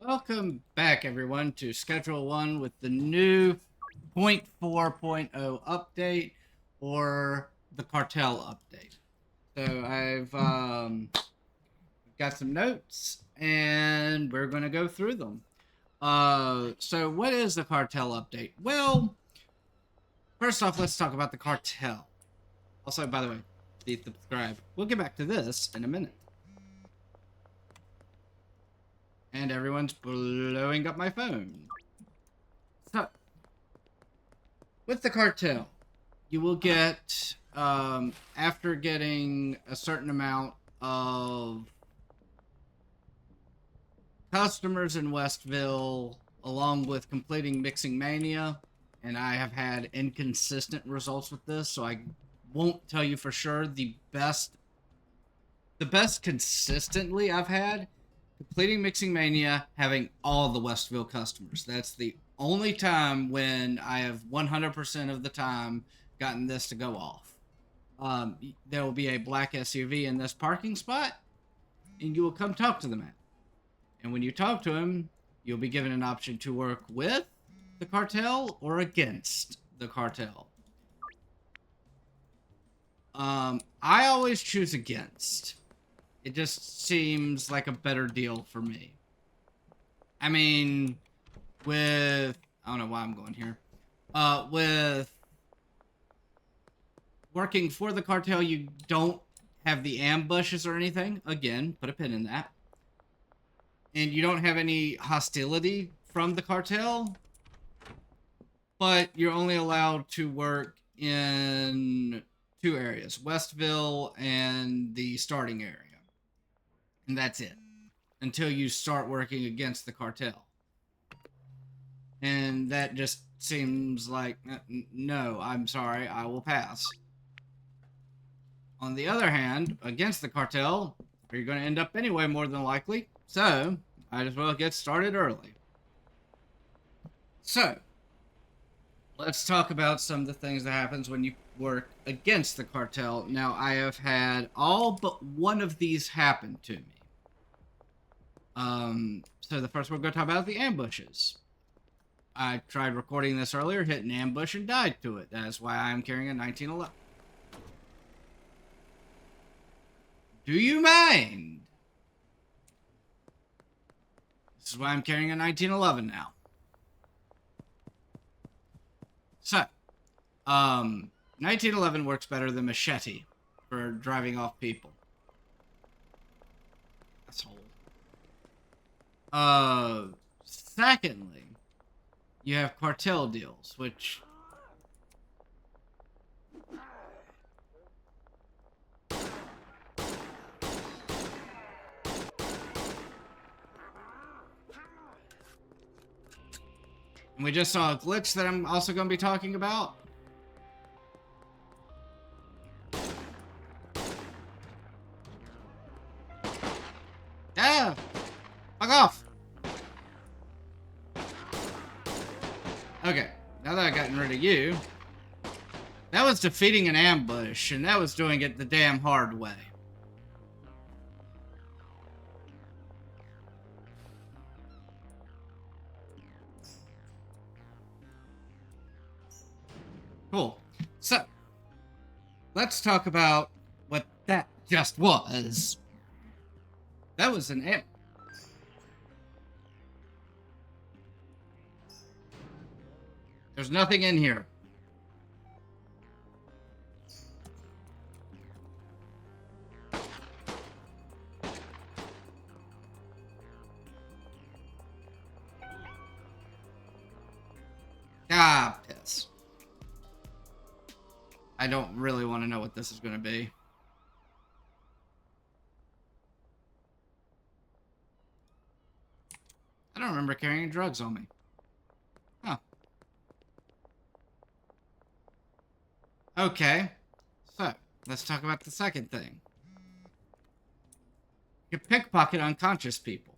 Welcome back, everyone, to Schedule 1 with the new 0.4.0 update, or the Cartel update. So I've got some notes, and we're going to go through them. So what is the Cartel update? Well, first off, let's talk about the Cartel. Also, by the way, please subscribe. We'll get back to this in a minute. And everyone's blowing up my phone. So, with the Cartel, you will get, after getting a certain amount of customers in Westville, along with completing Mixing Mania, and I have had inconsistent results with this, so I won't tell you for sure. The best consistently I've had completing Mixing Mania, having all the Westville customers. That's the only time when I have 100% of the time gotten this to go off. There will be a black SUV in this parking spot, and you will come talk to the man. And when you talk to him, you'll be given an option to work with the cartel or against the cartel. I always choose against. It just seems like a better deal for me. I mean, with... I don't know why I'm going here. With working for the cartel, you don't have the ambushes or anything. Again, put a pin in that. And you don't have any hostility from the cartel. But you're only allowed to work in two areas. Westville and the starting area. And that's it. Until you start working against the cartel. And that just seems like, no, I'm sorry, I will pass. On the other hand, against the cartel, you're going to end up anyway, more than likely. So, might as well get started early. So, let's talk about some of the things that happens when you work against the cartel. Now, I have had all but one of these happen to me. So the first we're going to talk about the ambushes. I tried recording this earlier, hit an ambush, and died to it. That is why I'm carrying a 1911. Do you mind? This is why I'm carrying a 1911 now. So, 1911 works better than machete for driving off people. Asshole. Secondly, you have cartel deals, which... And we just saw a glitch that I'm also going to be talking about. Ah! Fuck off! Okay, now that I've gotten rid of you, that was defeating an ambush, and that was doing it the damn hard way. Cool. So, let's talk about what that just was. That was an ambush. There's nothing in here. Ah, piss. I don't really want to know what this is going to be. I don't remember carrying drugs on me. Huh. Okay. So, let's talk about the second thing. You pickpocket unconscious people.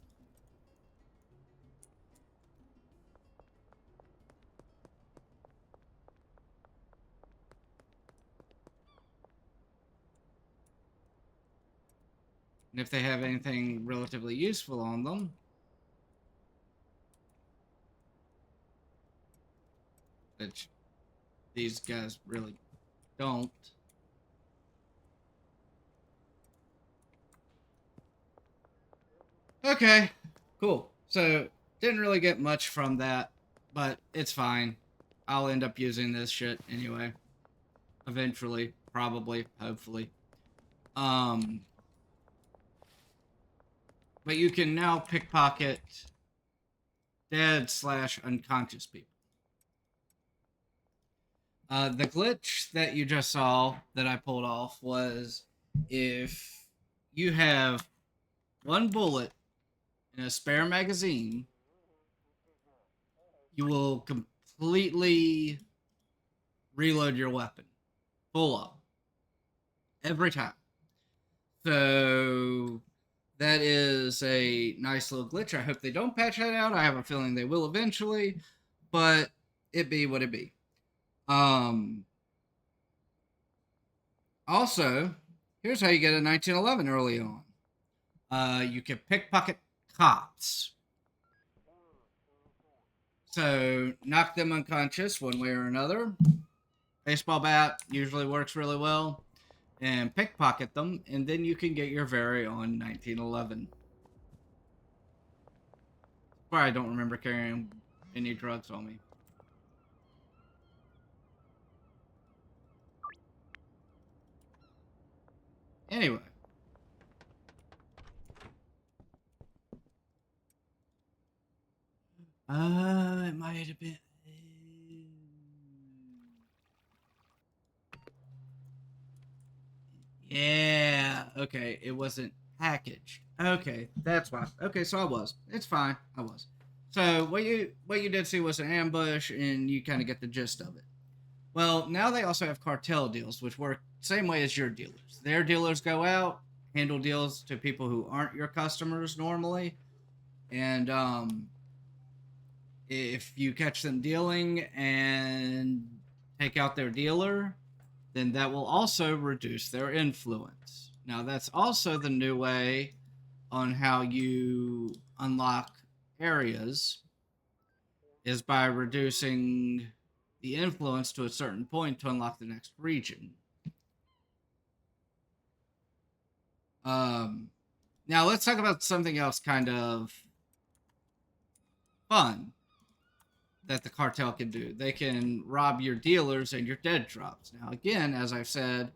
And if they have anything relatively useful on them, which these guys really don't. Okay, cool. So, didn't really get much from that, but it's fine. I'll end up using this shit anyway. Eventually, probably, hopefully. But you can now pickpocket dead/unconscious people. The glitch that you just saw that I pulled off was if you have one bullet in a spare magazine, you will completely reload your weapon. Full up. Every time. So that is a nice little glitch. I hope they don't patch that out. I have a feeling they will eventually, but it be what it be. Also, here's how you get a 1911 early on. You can pickpocket cops. So knock them unconscious one way or another. Baseball bat usually works really well. And pickpocket them, and then you can get your very own 1911. But I don't remember carrying any drugs on me. Anyway. It might have been... Yeah, okay, it wasn't packaged. Okay, that's why. Okay, so I was. It's fine. I was. So what you did see was an ambush, and you kind of get the gist of it. Well, now they also have cartel deals, which work same way as your dealers. Their dealers go out, handle deals to people who aren't your customers normally, and if you catch them dealing and take out their dealer, then that will also reduce their influence. Now, that's also the new way on how you unlock areas, is by reducing the influence to a certain point to unlock the next region. Now, let's talk about something else kind of fun that the cartel can do. They can rob your dealers and your dead drops. Now, again, as I've said,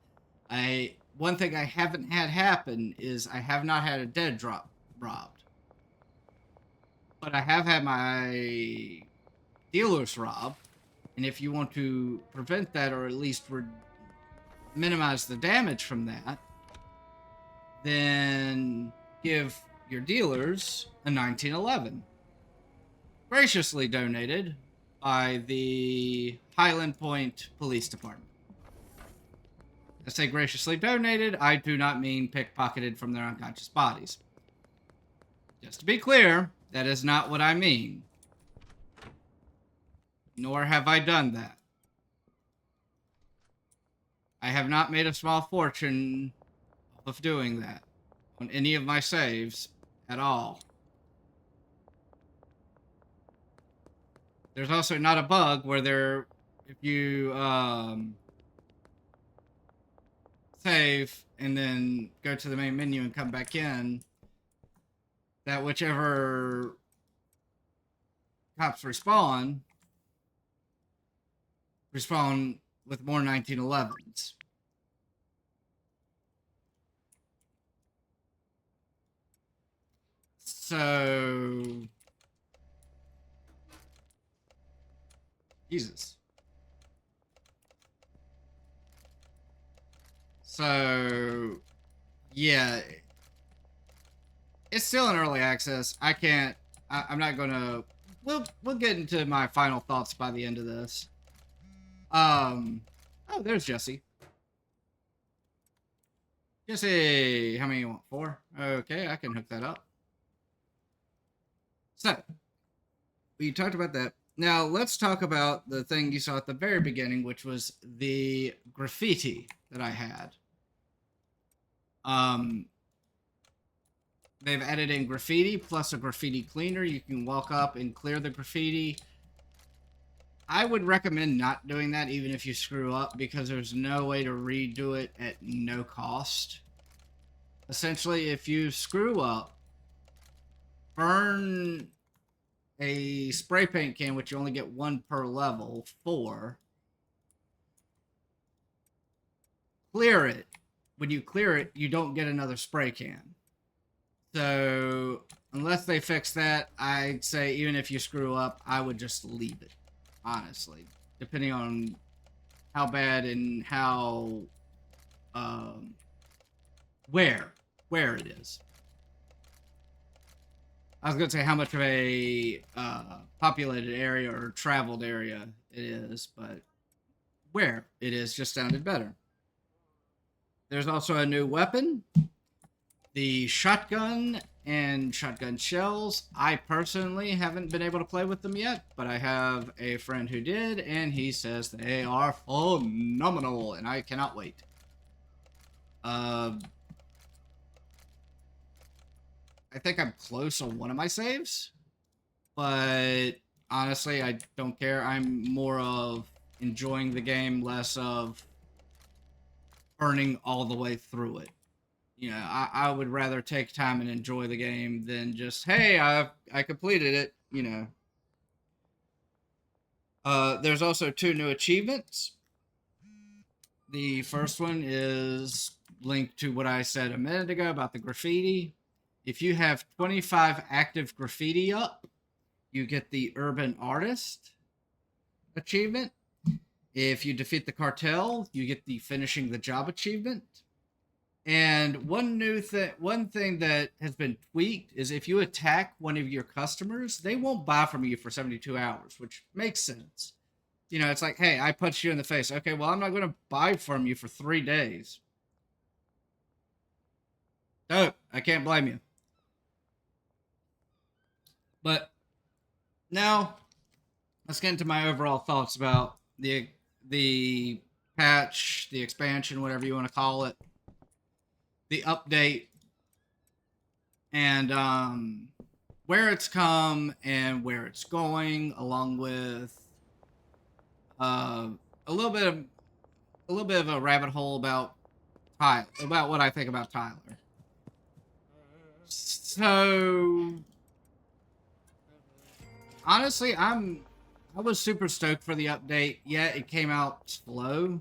one thing I haven't had happen is I have not had a dead drop robbed. But I have had my dealers robbed. And if you want to prevent that, or at least minimize the damage from that, then give your dealers a 1911. Graciously donated by the Highland Point Police Department. I say graciously donated, I do not mean pickpocketed from their unconscious bodies. Just to be clear, that is not what I mean. Nor have I done that. I have not made a small fortune of doing that on any of my saves at all. There's also not a bug where if you save and then go to the main menu and come back in, that whichever cops respawn with more 1911s. So, Jesus. So, yeah, it's still in early access. I'm not gonna. We'll get into my final thoughts by the end of this. Oh, there's Jesse. Jesse, how many you want? 4? Okay, I can hook that up. So, we talked about that. Now, let's talk about the thing you saw at the very beginning, which was the graffiti that I had. They've added in graffiti plus a graffiti cleaner. You can walk up and clear the graffiti. I would recommend not doing that even if you screw up, because there's no way to redo it at no cost. Essentially, if you screw up, burn a spray paint can, which you only get one per level, 4. Clear it. When you clear it, you don't get another spray can. So, unless they fix that, I'd say even if you screw up, I would just leave it. Honestly. Depending on how bad and how... where it is. I was going to say how much of a populated area or traveled area it is, but where it is just sounded better. There's also a new weapon, the shotgun and shotgun shells. I personally haven't been able to play with them yet, but I have a friend who did, and he says they are phenomenal, and I cannot wait. I think I'm close on one of my saves, but honestly, I don't care. I'm more of enjoying the game, less of burning all the way through it. You know, I would rather take time and enjoy the game than just, hey, I completed it, you know. There's also 2 new achievements. The first one is linked to what I said a minute ago about the graffiti. If you have 25 active graffiti up, you get the Urban Artist achievement. If you defeat the cartel, you get the Finishing the Job achievement. And one thing that has been tweaked is if you attack one of your customers, they won't buy from you for 72 hours, which makes sense. You know, it's like, hey, I punched you in the face. Okay, well, I'm not going to buy from you for 3 days. No, I can't blame you. But now, let's get into my overall thoughts about the patch, the expansion, whatever you want to call it, the update, and where it's come and where it's going, along with a little bit of a rabbit hole about what I think about Tyler. So, honestly, I was super stoked for the update. Yeah, it came out slow,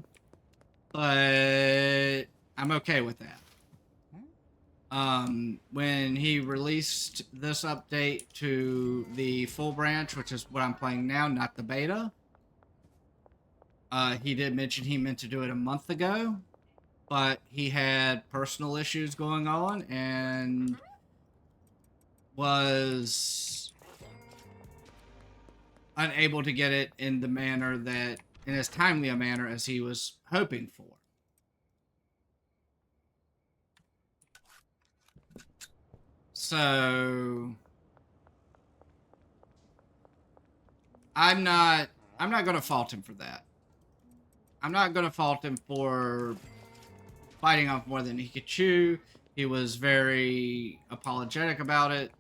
but I'm okay with that. When he released this update to the full branch, which is what I'm playing now, not the beta, he did mention he meant to do it a month ago, but he had personal issues going on and was unable to get it in as timely a manner as he was hoping for. So I'm not going to fault him for that. I'm not going to fault him for biting off more than he could chew. He was very apologetic about it.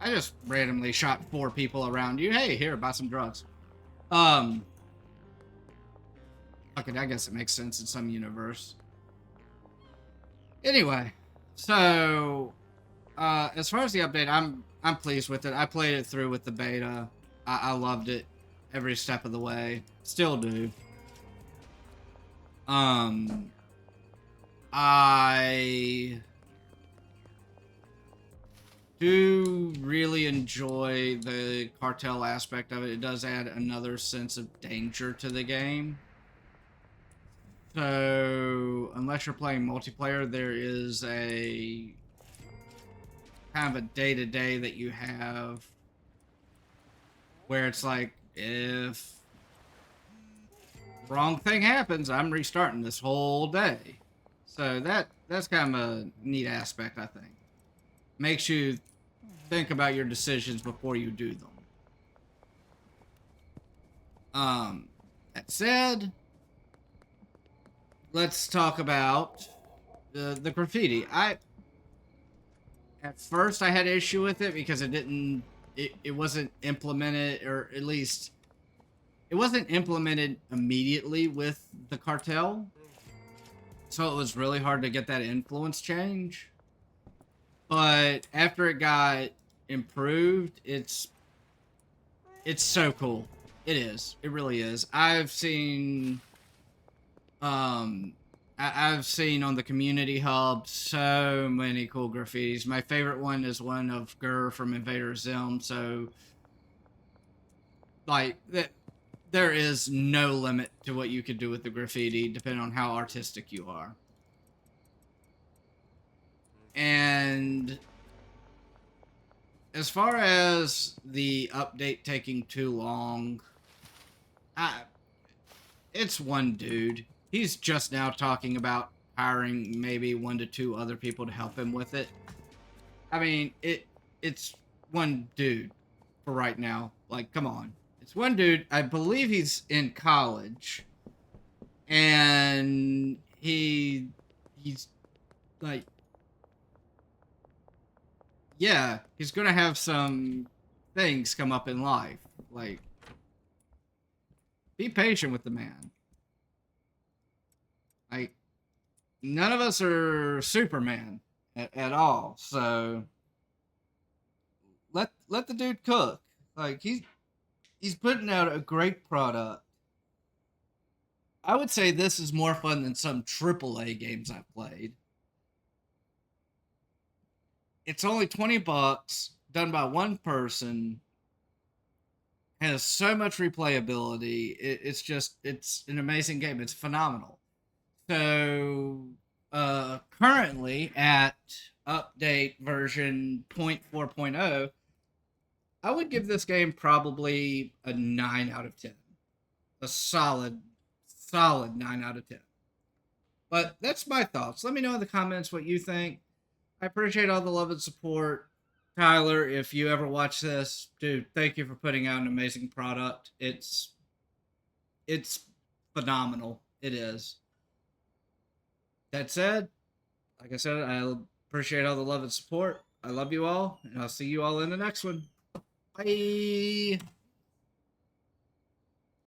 I just randomly shot 4 people around you. Hey, here, buy some drugs. Okay, I guess it makes sense in some universe. Anyway, so as far as the update, I'm pleased with it. I played it through with the beta. I loved it every step of the way. Still do. I do really enjoy the cartel aspect of it. It does add another sense of danger to the game. So, unless you're playing multiplayer, there is a kind of a day-to-day that you have where it's like, if wrong thing happens, I'm restarting this whole day. So that's kind of a neat aspect, I think. Makes you think about your decisions before you do them. That said, let's talk about the graffiti. At first I had issue with it because it wasn't implemented, or at least it wasn't implemented immediately with the cartel. So it was really hard to get that influence change. But after it got improved, it's so cool. It is. It really is. I've seen I've seen on the community hub so many cool graffitis. My favorite one is one of Gur from Invader Zim. So like that, there is no limit to what you could do with the graffiti depending on how artistic you are. And as far as the update taking too long, it's one dude. He's just now talking about hiring maybe 1 to 2 other people to help him with it. I mean, it's one dude for right now. Like, come on. It's one dude. I believe he's in college. And he's like, yeah, he's gonna have some things come up in life. Like, be patient with the man. Like, none of us are Superman at all, so let the dude cook. Like, he's putting out a great product. I would say this is more fun than some AAA games I've played. It's only $20, done by one person, has so much replayability. It's an amazing game. It's phenomenal. So currently at update version 0.4.0, I would give this game probably a 9 out of 10. A solid 9 out of 10. But that's my thoughts. Let me know in the comments what you think. I appreciate all the love and support. Tyler, if you ever watch this, dude, thank you for putting out an amazing product. It's phenomenal. It is. That said, like I said, I appreciate all the love and support. I love you all, and I'll see you all in the next one. Bye.